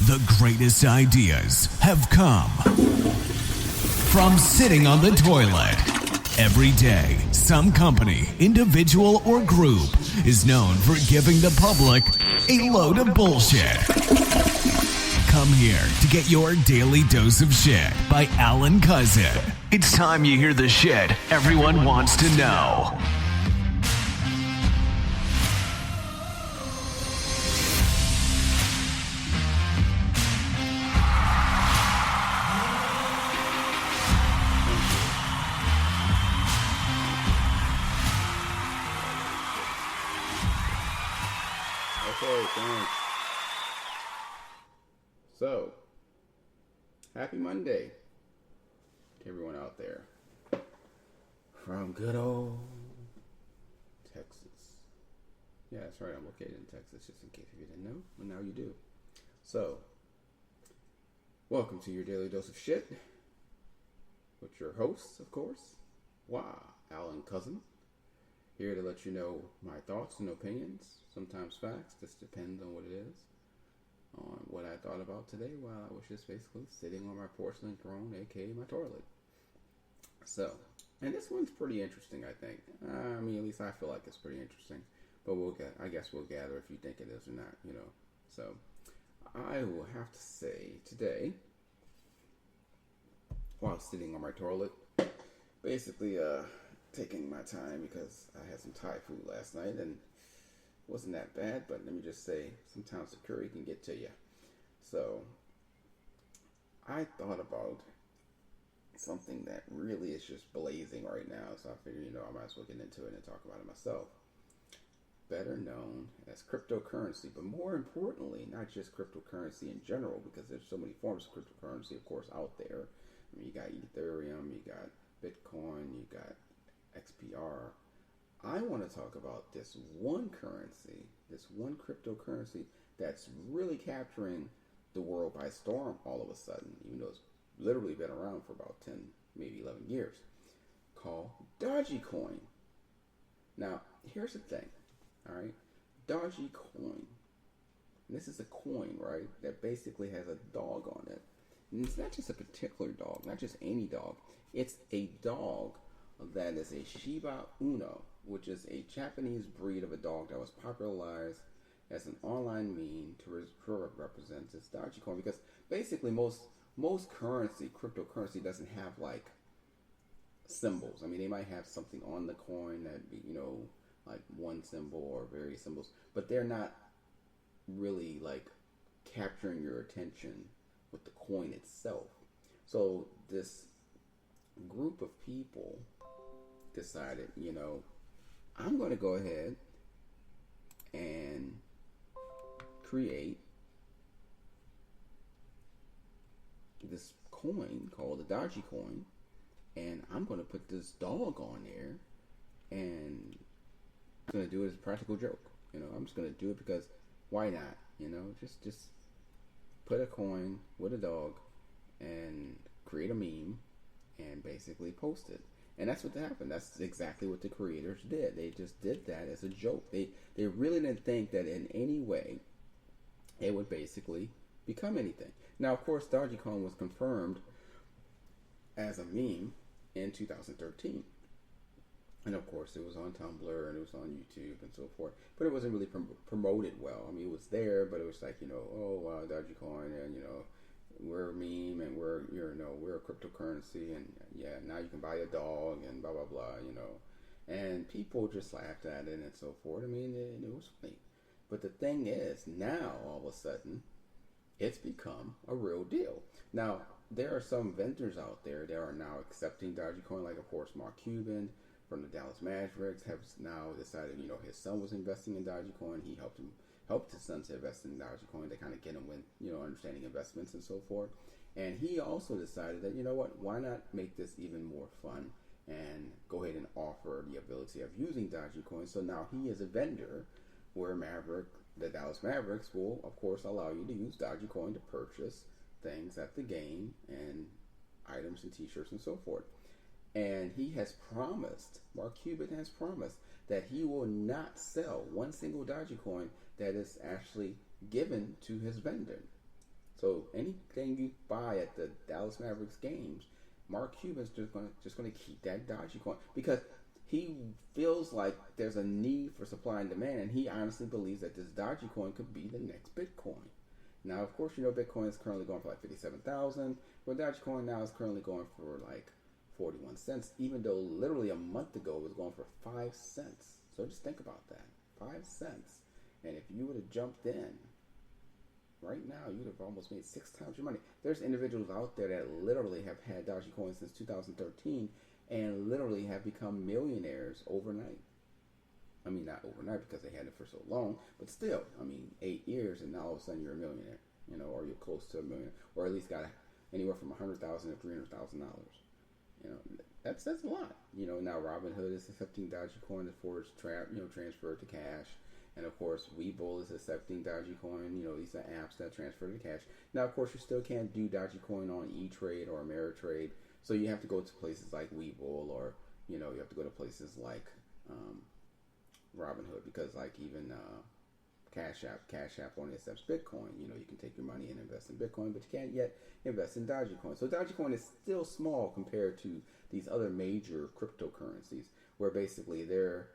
The greatest ideas have come from sitting on the toilet. Every day, some company, individual, or group is known for giving the public a load of bullshit. Come here to get your daily dose of shit by Alan Cousin. It's time you hear the shit everyone wants to know. Okay, thanks. So, happy Monday to everyone out there from good old Texas. Yeah, that's right, I'm located in Texas, just in case if you didn't know. Well, now you do. So, welcome to your daily dose of shit with your host, of course, Alan Cousin. Here to let you know my thoughts and opinions, sometimes facts, just depends on what it is, on what I thought about today while I was just basically sitting on my porcelain throne, aka my toilet. So, and this one's pretty interesting, I think. I mean, at least I feel like it's pretty interesting. But I guess we'll gather if you think it is or not, you know. So, I will have to say today, while sitting on my toilet, basically, taking my time because I had some Thai food last night and it wasn't that bad, but let me just say, sometimes the curry can get to you. So, I thought about something that really is just blazing right now, so I figured, I might as well get into it and talk about it myself. Better known as cryptocurrency, but more importantly, not just cryptocurrency in general, because there's so many forms of cryptocurrency, of course, out there. I mean, you got Ethereum, you got Bitcoin, you got XPR. I want to talk about this one currency, this one cryptocurrency that's really capturing the world by storm all of a sudden, even though it's literally been around for about 10, maybe 11 years, called Dogecoin. Now, here's the thing, all right? Dogecoin, this is a coin, right, that basically has a dog on it. And it's not just a particular dog, not just any dog. It's a dog that is a Shiba Inu, which is a Japanese breed of a dog that was popularized as an online meme to represent this Dogecoin. Because basically most currency, cryptocurrency, doesn't have like symbols. I mean, they might have something on the coin that, like one symbol or various symbols, but they're not really like capturing your attention with the coin itself. So this group of people decided, I'm going to go ahead and create this coin called the Dogecoin, and I'm going to put this dog on there, and I'm going to do it as a practical joke. I'm just going to do it because why not? Just put a coin with a dog and create a meme and basically post it. And that's what happened. That's exactly what the creators did. They just did that as a joke. They really didn't think that in any way it would basically become anything. Now, of course, Dogecoin was confirmed as a meme in 2013. And of course, it was on Tumblr and it was on YouTube and so forth. But it wasn't really promoted well. I mean, it was there, but it was like, Dogecoin, and, we're a meme and we're a cryptocurrency, and yeah, now you can buy a dog and blah blah blah, and people just laughed at it and so forth. I mean, it was funny, but the thing is, now all of a sudden it's become a real deal. Now there are some vendors out there that are now accepting Dogecoin, like of course Mark Cuban from the Dallas Mavericks has now decided, his son was investing in Dogecoin. He helped his son to invest in Dogecoin to kind of get him with, understanding investments and so forth. And he also decided that, why not make this even more fun and go ahead and offer the ability of using Dogecoin. So now he is a vendor where the Dallas Mavericks will, of course, allow you to use Dogecoin to purchase things at the game and items and t-shirts and so forth. And he has promised, Mark Cuban has promised, that he will not sell one single Dogecoin that is actually given to his vendor. So anything you buy at the Dallas Mavericks games, Mark Cuban's just gonna keep that Dogecoin because he feels like there's a need for supply and demand, and he honestly believes that this Dogecoin could be the next Bitcoin. Now, of course, Bitcoin is currently going for like 57,000, where Dogecoin now is currently going for like 41 cents, even though literally a month ago it was going for 5 cents. So just think about that, 5 cents, and if you would have jumped in right now, you'd have almost made 6 times your money. There's individuals out there that literally have had Dogecoin since 2013 and literally have become millionaires overnight. I mean, not overnight because they had it for so long, but still, 8 years and now all of a sudden you're a millionaire, or you're close to a million, or at least got anywhere from $100,000 to $300,000. That's a lot. Now Robinhood is accepting Dogecoin for its transfer to cash. And of course, Webull is accepting Dogecoin. These are apps that transfer to cash. Now, of course, you still can't do Dogecoin on E-Trade or Ameritrade. So you have to go to places like Webull, or you have to go to places like Robinhood, because like even Cash App only accepts Bitcoin. You can take your money and invest in Bitcoin, but you can't yet invest in Dogecoin. So Dogecoin is still small compared to these other major cryptocurrencies, where basically they're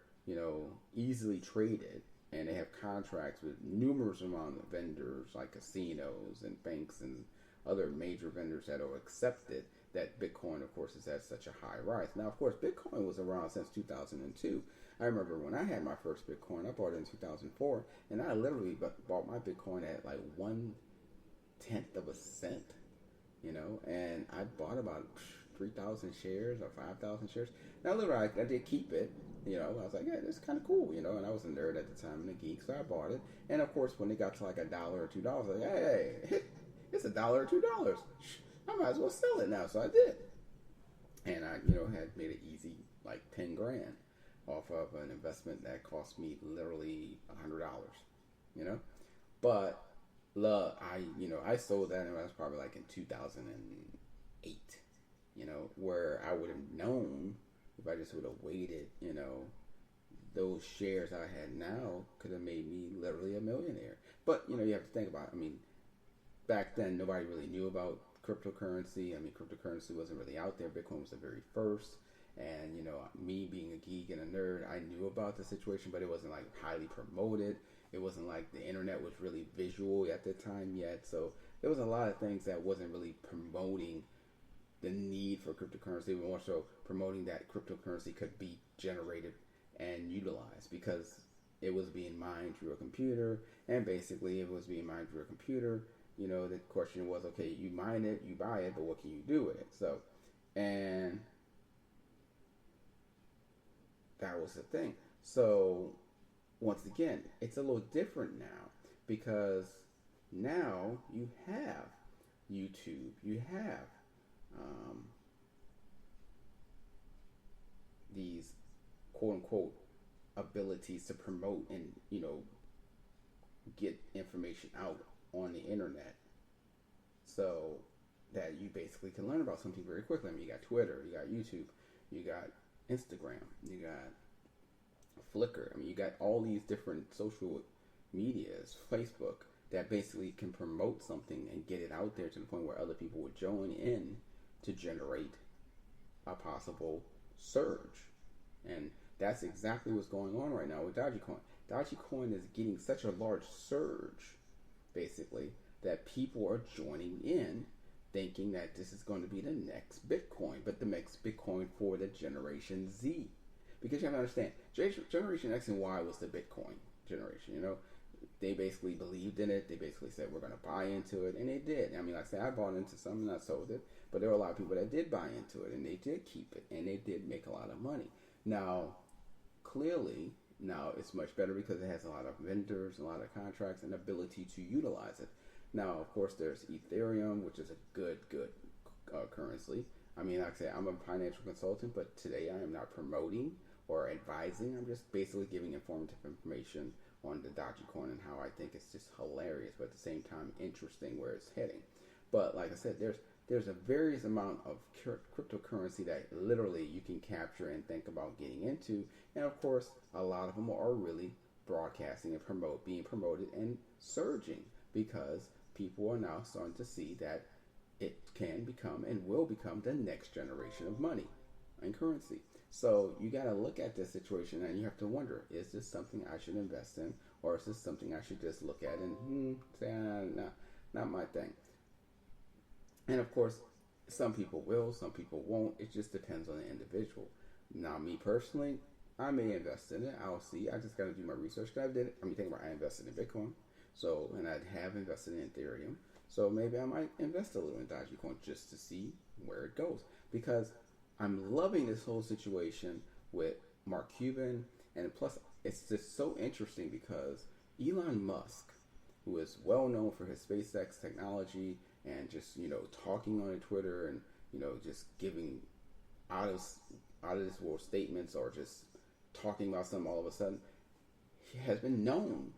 easily traded. And they have contracts with numerous amount of vendors like casinos and banks and other major vendors that are accepted, that Bitcoin, of course, is at such a high rise. Now, of course, Bitcoin was around since 2002. I remember when I had my first Bitcoin, I bought it in 2004, and I literally bought my Bitcoin at like 1/10 of a cent, and I bought about 3,000 shares or 5,000 shares. Now, literally, I did keep it. I was like, yeah, this is kind of cool, and I was a nerd at the time and a geek, so I bought it. And of course, when it got to like $1 or $2, I was like, hey, it's $1 or $2. I might as well sell it now. So I did. And I, had made it easy, like 10 grand off of an investment that cost me literally $100, But, I sold that, and I was probably like in 2008, where I would have known if I just would have waited, those shares I had now could have made me literally a millionaire. But, you have to think about it. Back then, nobody really knew about cryptocurrency. Cryptocurrency wasn't really out there. Bitcoin was the very first. And, me being a geek and a nerd, I knew about the situation, but it wasn't like highly promoted. It wasn't like the internet was really visual at the time yet. So there was a lot of things that wasn't really promoting the need for cryptocurrency, but more so promoting that cryptocurrency could be generated and utilized, because it was being mined through a computer, and basically it was being mined through a computer. The question was, okay, you mine it, you buy it, but what can you do with it? So, and that was the thing. So, once again, it's a little different now, because now you have YouTube, you have these quote-unquote abilities to promote and get information out on the internet, so that you basically can learn about something very quickly. You got Twitter, you got YouTube, you got Instagram, you got Flickr. You got all these different social medias, Facebook, that basically can promote something and get it out there to the point where other people would join in to generate a possible surge. And that's exactly what's going on right now with Dogecoin. Dogecoin is getting such a large surge, basically, that people are joining in, thinking that this is going to be the next Bitcoin, but the next Bitcoin for the Generation Z. Because you have to understand, Generation X and Y was the Bitcoin generation, They basically believed in it. They basically said, we're going to buy into it. And they did. Like I said, I bought into some and I sold it. But there were a lot of people that did buy into it. And they did keep it. And they did make a lot of money. Now, clearly, now it's much better because it has a lot of vendors, a lot of contracts, and ability to utilize it. Now, of course, there's Ethereum, which is a good currency. Like I said, I'm a financial consultant, but today I am not promoting or advising. I'm just basically giving informative information on the Dogecoin and how I think it's just hilarious, but at the same time interesting where it's heading. But like I said, there's a various amount of cryptocurrency that literally you can capture and think about getting into, and of course, a lot of them are really broadcasting and being promoted and surging, because people are now starting to see that it can become and will become the next generation of money and currency. So you got to look at this situation and you have to wonder, is this something I should invest in, or is this something I should just look at and say, not my thing. And of course, some people will, some people won't. It just depends on the individual. Now, me personally, I may invest in it. I'll see. I just got to do my research. Cause I invested in Bitcoin. So, and I have invested in Ethereum. So maybe I might invest a little in Dogecoin just to see where it goes. Because I'm loving this whole situation with Mark Cuban. And plus, it's just so interesting because Elon Musk, who is well known for his SpaceX technology and just, talking on Twitter and, just giving out of this world statements or just talking about something all of a sudden, he has been known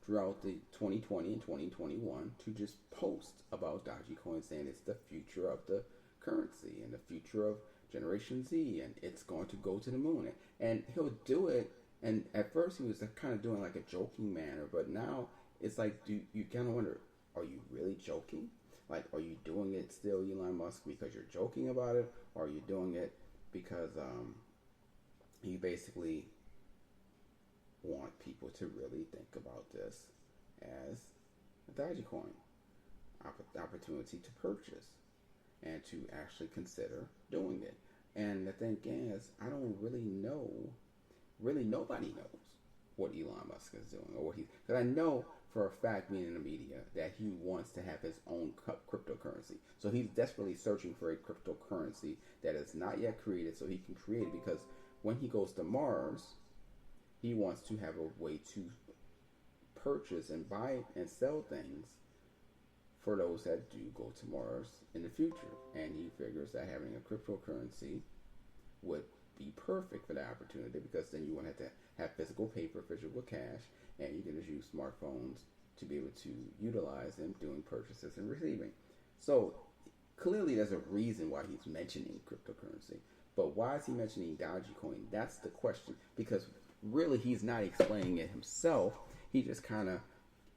throughout the 2020 and 2021 to just post about Dogecoin, saying it's the future of the currency and the future of Generation Z, and it's going to go to the moon. And he'll do it, and at first he was kind of doing like a joking manner, but now it's like, you kind of wonder, are you really joking? Like, are you doing it still, Elon Musk, because you're joking about it, or are you doing it because you basically want people to really think about this as a Dogecoin opportunity to purchase and to actually consider doing it? And the thing is, I don't really know. Really, nobody knows what Elon Musk is doing, or what because I know for a fact, being in the media, that he wants to have his own cryptocurrency. So he's desperately searching for a cryptocurrency that is not yet created, so he can create it. Because when he goes to Mars, he wants to have a way to purchase and buy and sell things for those that do go to Mars in the future. And he figures that having a cryptocurrency would be perfect for that opportunity, because then you won't have to have physical paper, physical cash, and you can just use smartphones to be able to utilize them doing purchases and receiving. So clearly there's a reason why he's mentioning cryptocurrency. But why is he mentioning Dogecoin? That's the question. Because really he's not explaining it himself. He just kind of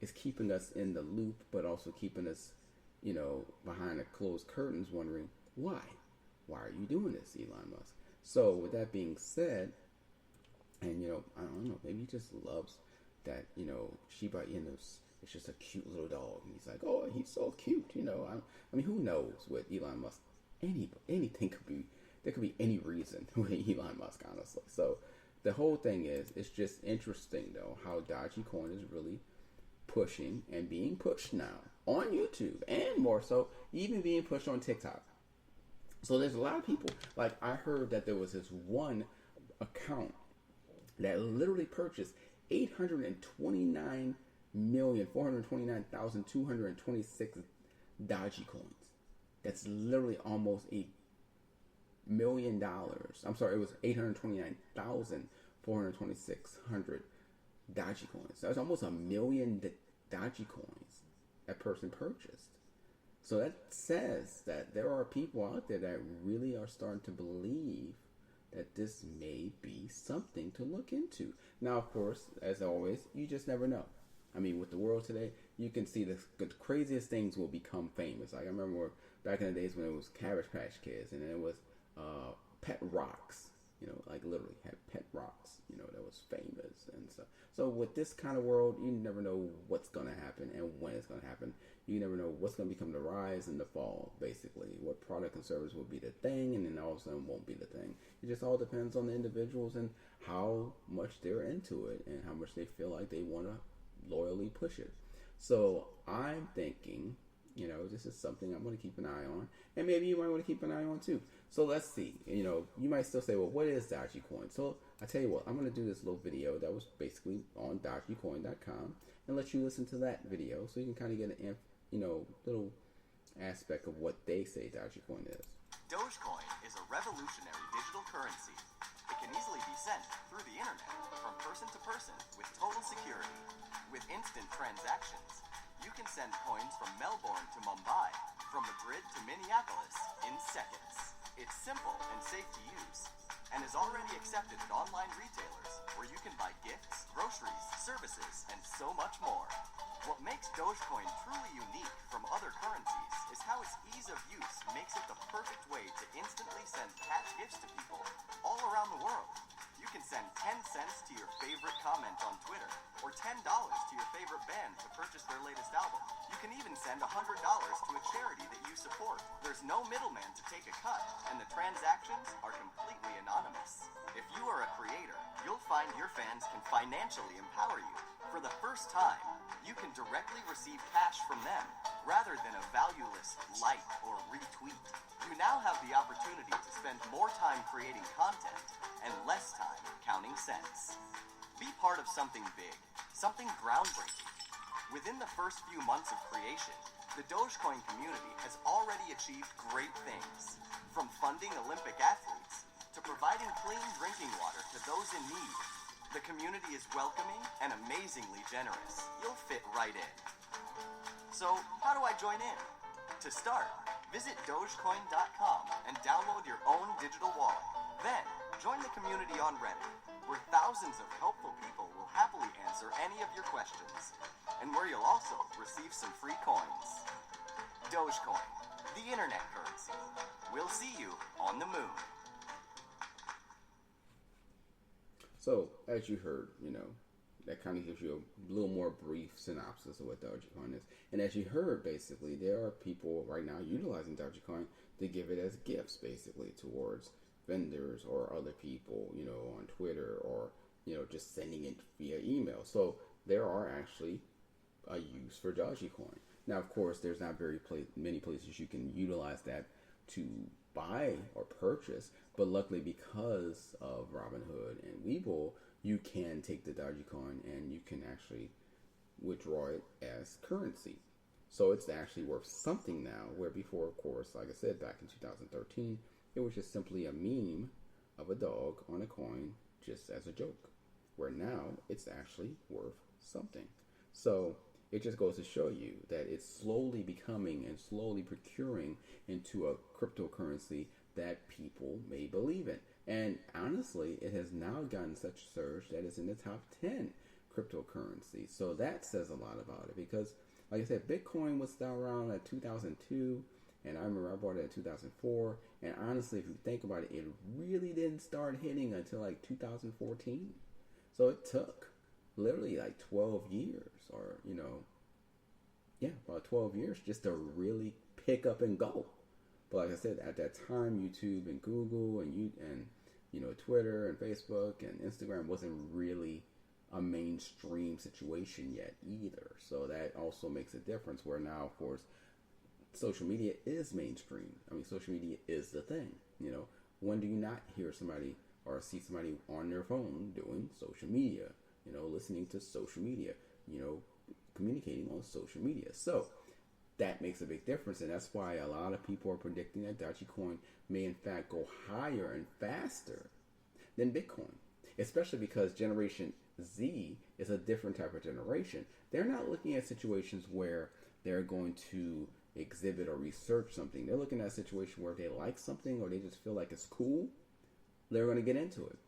is keeping us in the loop, but also keeping us, behind the closed curtains wondering, why? Why are you doing this, Elon Musk? So with that being said, and I don't know, maybe he just loves that, Shiba Inu's, it's just a cute little dog, and he's like, oh, he's so cute, I mean, who knows with Elon Musk? Anything could be, there could be any reason with Elon Musk, honestly. So the whole thing is, it's just interesting though how Dogecoin is really pushing and being pushed now on YouTube, and more so, even being pushed on TikTok. So there's a lot of people, like I heard that there was this one account that literally purchased 829,429,226 Dogecoins. That's literally almost $1 million. I'm sorry, it was 829,426 Dogecoins. That's almost 1 million Dogecoins that person purchased. So that says that there are people out there that really are starting to believe that this may be something to look into. Now, of course, as always, you just never know. I mean, with the world today, you can see the craziest things will become famous. Like I remember back in the days when it was Cabbage Patch Kids, and then it was Pet Rocks. Like literally had Pet Rocks. That was famous and stuff. So with this kind of world, you never know what's going to happen and when it's going to happen. You never know what's going to become the rise and the fall, basically. What product and service will be the thing, and then all of a sudden won't be the thing. It just all depends on the individuals and how much they're into it and how much they feel like they want to loyally push it. So I'm thinking, this is something I'm going to keep an eye on, and maybe you might want to keep an eye on too. So let's see. You might still say, well, what is Dogecoin? So I tell you what, I'm going to do this little video that was basically on Dogecoin.com and let you listen to that video so you can kind of get an little aspect of what they say Dogecoin is. Dogecoin is a revolutionary digital currency. It can easily be sent through the internet from person to person with total security. With instant transactions, you can send coins from Melbourne to Mumbai, from Madrid to Minneapolis in seconds. It's simple and safe to use, and is already accepted at online retailers where you can buy gifts, groceries, services, and so much more. What makes Dogecoin truly unique from other currencies is how its ease of use makes it the perfect way to instantly send cash gifts to people all around the world. You can send 10 cents to your favorite comment on Twitter, or $10 to your favorite band to purchase their latest album. You can even send $100 to a charity that you support. There's no middleman to take a cut, and the transactions are completely anonymous. If you are a creator, you'll find your fans can financially empower you. For the first time, you can directly receive cash from them, rather than a valueless like or retweet. You now have the opportunity to spend more time creating content and less time counting cents. Be part of something big, something groundbreaking. Within the first few months of creation, the Dogecoin community has already achieved great things, from funding Olympic athletes to providing clean drinking water to those in need. The community is welcoming and amazingly generous. You'll fit right in. So, how do I join in? To start, visit Dogecoin.com and download your own digital wallet. Then, join the community on Reddit, where thousands of helpful people will happily answer any of your questions, and where you'll also receive some free coins. Dogecoin, the internet currency. We'll see you on the moon. So, as you heard, that kind of gives you a little more brief synopsis of what Dogecoin is. And as you heard, basically, there are people right now utilizing Dogecoin to give it as gifts, basically, towards vendors or other people, on Twitter, or, just sending it via email. So there are actually a use for Dogecoin. Now, of course, there's not very many places you can utilize that to buy or purchase, but luckily, because of Robinhood and Webull, you can take the Dogecoin and you can actually withdraw it as currency. So it's actually worth something now, where before, of course, like I said, back in 2013, it was just simply a meme of a dog on a coin just as a joke, where now it's actually worth something. So it just goes to show you that it's slowly becoming and slowly procuring into a cryptocurrency that people may believe in. And honestly, it has now gotten such a surge that it's in the top 10 cryptocurrencies. So that says a lot about it, because, like I said, Bitcoin was still around at 2002, and I remember I bought it in 2004. And honestly, if you think about it, it really didn't start hitting until like 2014. So it took literally like 12 years, or, about 12 years just to really pick up and go. But like I said, at that time, YouTube and Google and Twitter and Facebook and Instagram wasn't really a mainstream situation yet either. So that also makes a difference, where now, of course, social media is mainstream. I mean, social media is the thing. When do you not hear somebody or see somebody on their phone doing social media, listening to social media, communicating on social media? So that makes a big difference, and that's why a lot of people are predicting that Dogecoin may in fact go higher and faster than Bitcoin, especially because Generation Z is a different type of generation. They're not looking at situations where they're going to exhibit or research something. They're looking at a situation where they like something or they just feel like it's cool, they're going to get into it.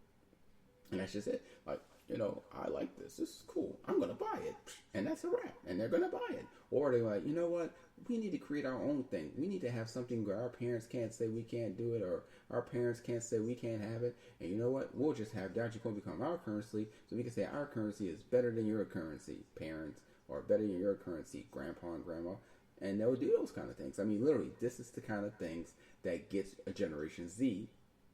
And that's just it. Like, I like this. This is cool. I'm going to buy it. And that's a wrap. And they're going to buy it. Or they're like, you know what? We need to create our own thing. We need to have something where our parents can't say we can't do it, or our parents can't say we can't have it. And you know what? We'll just have Dogecoin become our currency, so we can say our currency is better than your currency, parents, or better than your currency, grandpa and grandma. And they'll do those kind of things. I mean, literally, this is the kind of things that gets a Generation Z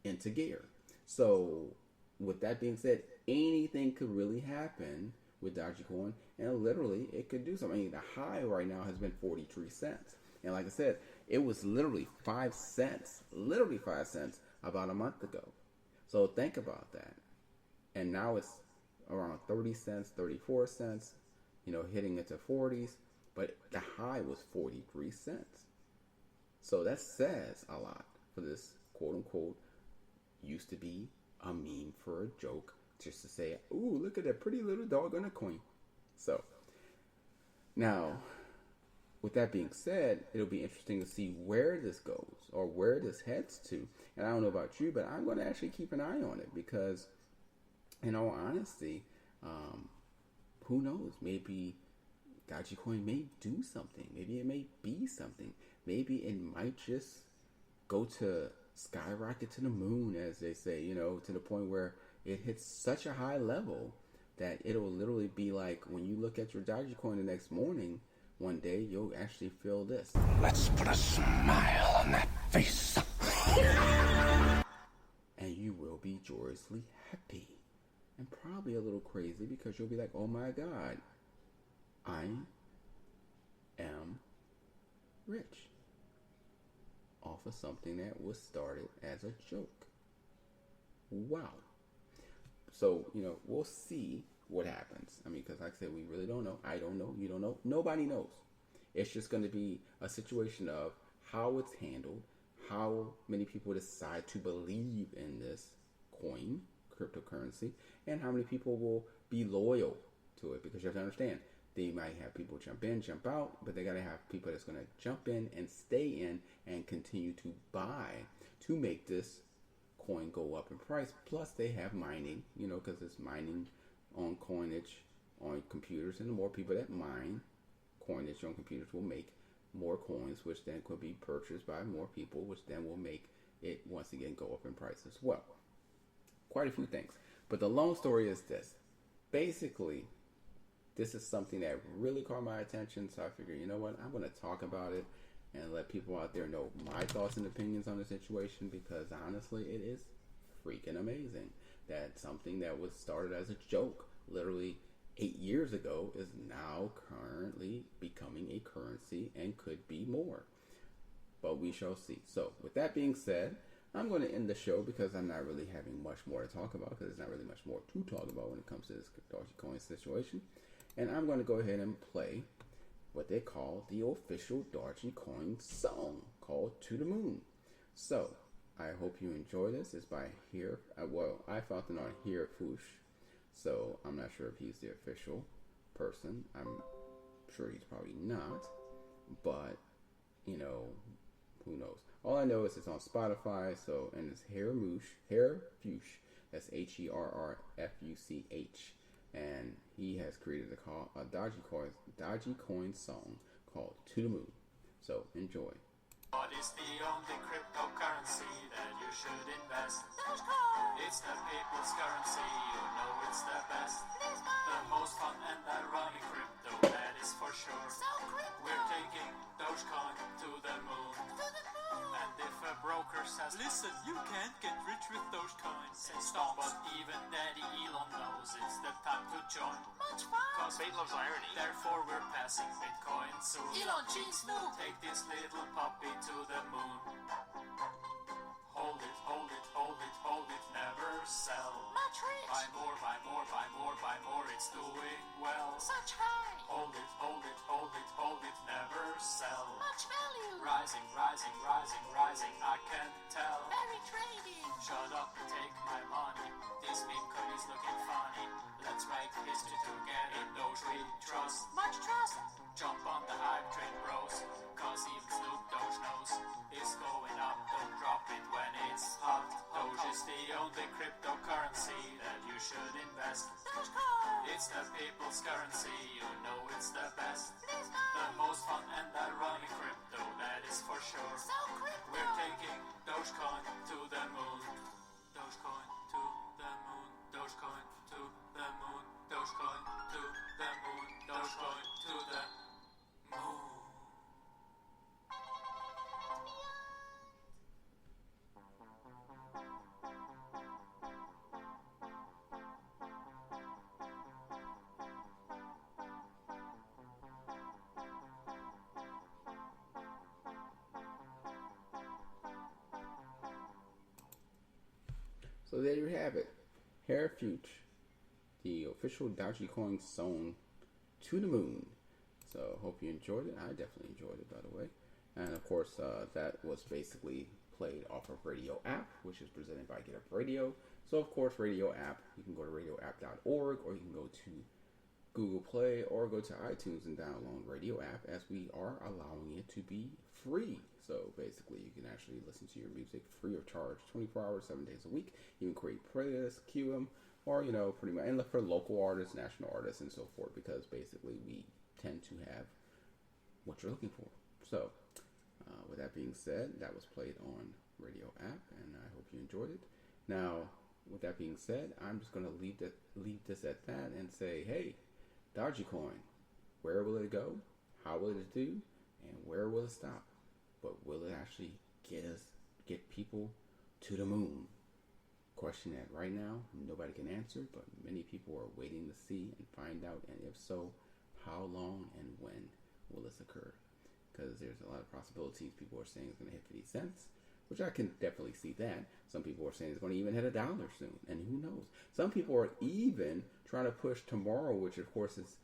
into gear. So with that being said, anything could really happen with Dogecoin, and literally it could do something. I mean, the high right now has been 43 cents. And like I said, it was literally 5 cents about a month ago. So think about that. And now it's around 30 cents, 34 cents, hitting into 40s. But the high was 43 cents. So that says a lot for this quote unquote used to be a meme for a joke, just to say, ooh, look at that pretty little dog on a coin. So now, with that being said, it'll be interesting to see where this goes or where this heads to. And I don't know about you, but I'm going to actually keep an eye on it, because in all honesty, who knows, maybe Dogecoin may do something. Maybe it may be something. Maybe it might just go to skyrocket to the moon, as they say, to the point where it hits such a high level that it'll literally be like when you look at your Dogecoin the next morning, one day you'll actually feel this. Let's put a smile on that face. And you will be joyously happy. And probably a little crazy because you'll be like, oh my God, I am rich. Off of something that was started as a joke. Wow. So, we'll see what happens. I mean, because like I said, we really don't know. I don't know. You don't know. Nobody knows. It's just going to be a situation of how it's handled, how many people decide to believe in this coin, cryptocurrency, and how many people will be loyal to it. Because you have to understand, they might have people jump in, jump out, but they got to have people that's going to jump in and stay in and continue to buy to make this coin go up in price. Plus, they have mining, because it's mining on coinage on computers, and the more people that mine coinage on computers will make more coins, which then could be purchased by more people, which then will make it once again go up in price as well. Quite a few things. But the long story is this. Basically, this is something that really caught my attention, so I figured, you know what, I'm going to talk about it and let people out there know my thoughts and opinions on the situation, because honestly, it is freaking amazing that something that was started as a joke literally 8 years ago is now currently becoming a currency and could be more. But we shall see. So with that being said, I'm going to end the show because I'm not really having much more to talk about, because there's not really much more to talk about when it comes to this Dogecoin situation. And I'm going to go ahead and play what they call the official Dogecoin song called To the Moon. So I hope you enjoy this. It's by I found it on Here Foosh. So I'm not sure if he's the official person. I'm sure he's probably not. But, who knows? All I know is it's on Spotify. So, and it's Herfuch. That's HERRFUCH. And he has created a Dogecoin song called To the Moon. So enjoy. What is the only cryptocurrency that you should invest? Dogecoin! It's the people's currency, you know it's the best. The most fun and ironic crypto, that is for sure. So we're taking Dogecoin to the moon. And if a broker says, listen, you can't get rich with Dogecoin, say stop. But even Daddy Elon knows it's the time to join. Much fun! Cause fate loves irony. Therefore we're passing Bitcoin soon. Elon cheese Snoop! Take this little puppy to the moon. Hold it, hold it, hold it, hold it, never sell. Much rich! Buy more, buy more, buy more, buy more, it's doing well. Such high! Hold it, hold it, hold it, hold it, never sell. Much value! Rising, rising, rising, rising, I can tell. Very trading! Shut up and take my money. This Bitcoin is looking funny. Let's make history together. In those we trust. Much trust! Jump on the hype train, bros. Cause even Snoop Doge knows it's going up. Don't drop it when it's hot. Doge is the only cryptocurrency that you should invest. Dogecoin! It's the people's currency, you know it's the best. The most fun and ironic crypto, that is for sure. So crypto! We're taking Dogecoin to the moon. Dogecoin to the moon. Dogecoin to the moon. Dogecoin to the moon. Dogecoin to the moon. So there you have it. Herfuch, the official Dogecoin song To the Moon. So hope you enjoyed it. I definitely enjoyed it, by the way. And of course, that was basically played off of Radio App, which is presented by Get Up Radio. So of course, Radio App, you can go to radioapp.org, or you can go to Google Play, or go to iTunes and download Radio App, as we are allowing it to be free. So basically, you can actually listen to your music free of charge, 24 hours, 7 days a week. You can create playlists, queue them, or, pretty much, and look for local artists, national artists, and so forth, because basically we tend to have what you're looking for. So, with that being said, that was played on Radio app, and I hope you enjoyed it. Now, with that being said, I'm just going to leave this at that and say, hey, Dogecoin, where will it go? How will it do? And where will it stop? But will it actually get people to the moon? Question that right now nobody can answer, but many people are waiting to see and find out, and if so, how long and when will this occur? Because there's a lot of possibilities. People are saying it's going to hit 50 cents, which I can definitely see that. Some people are saying it's going to even hit $1 soon, and who knows? Some people are even trying to push tomorrow, which of course is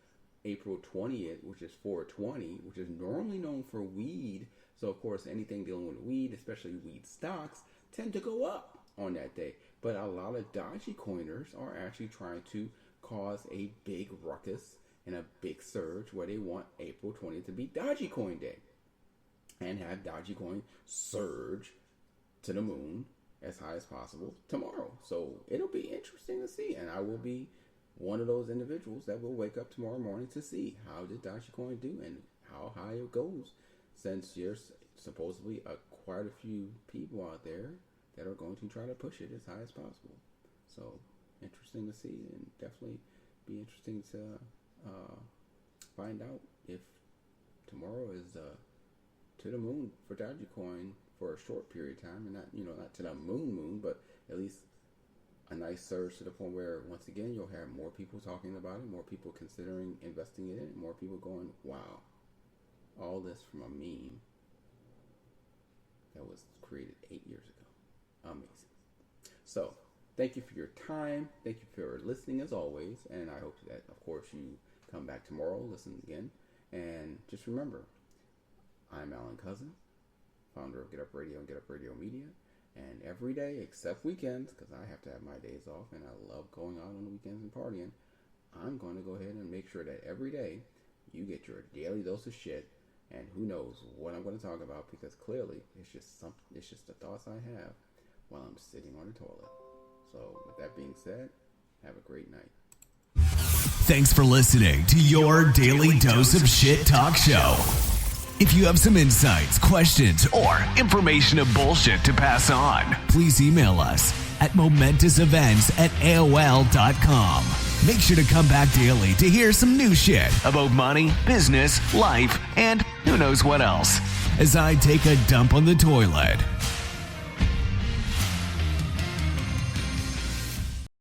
April 20th, which is 420, which is normally known for weed. So of course, anything dealing with weed, especially weed stocks, tend to go up on that day. But a lot of Dogecoiners are actually trying to cause a big ruckus and a big surge where they want April 20th to be Dogecoin Day and have Dogecoin surge to the moon as high as possible tomorrow. So it'll be interesting to see, and I will be one of those individuals that will wake up tomorrow morning to see how did Dogecoin do and how high it goes, since there's supposedly quite a few people out there that are going to try to push it as high as possible. So interesting to see, and definitely be interesting to find out if tomorrow is to the moon for Dogecoin for a short period of time, and not to the moon, but at least a nice surge to the point where once again you'll have more people talking about it, more people considering investing in it, more people going, wow, all this from a meme that was created 8 years ago. Amazing. So thank you for your time. Thank you for listening as always. And I hope that, of course, you come back tomorrow, listen again. And just remember, I'm Alan Cousin, founder of Get Up Radio and Get Up Radio Media. And every day, except weekends, because I have to have my days off and I love going out on the weekends and partying, I'm going to go ahead and make sure that every day you get your daily dose of shit. And who knows what I'm going to talk about, because clearly it's just the thoughts I have while I'm sitting on the toilet. So with that being said, have a great night. Thanks for listening to your Daily Dose of Shit Talk Show. If you have some insights, questions, or information of bullshit to pass on, please email us at momentousevents@aol.com. Make sure to come back daily to hear some new shit about money, business, life, and who knows what else as I take a dump on the toilet.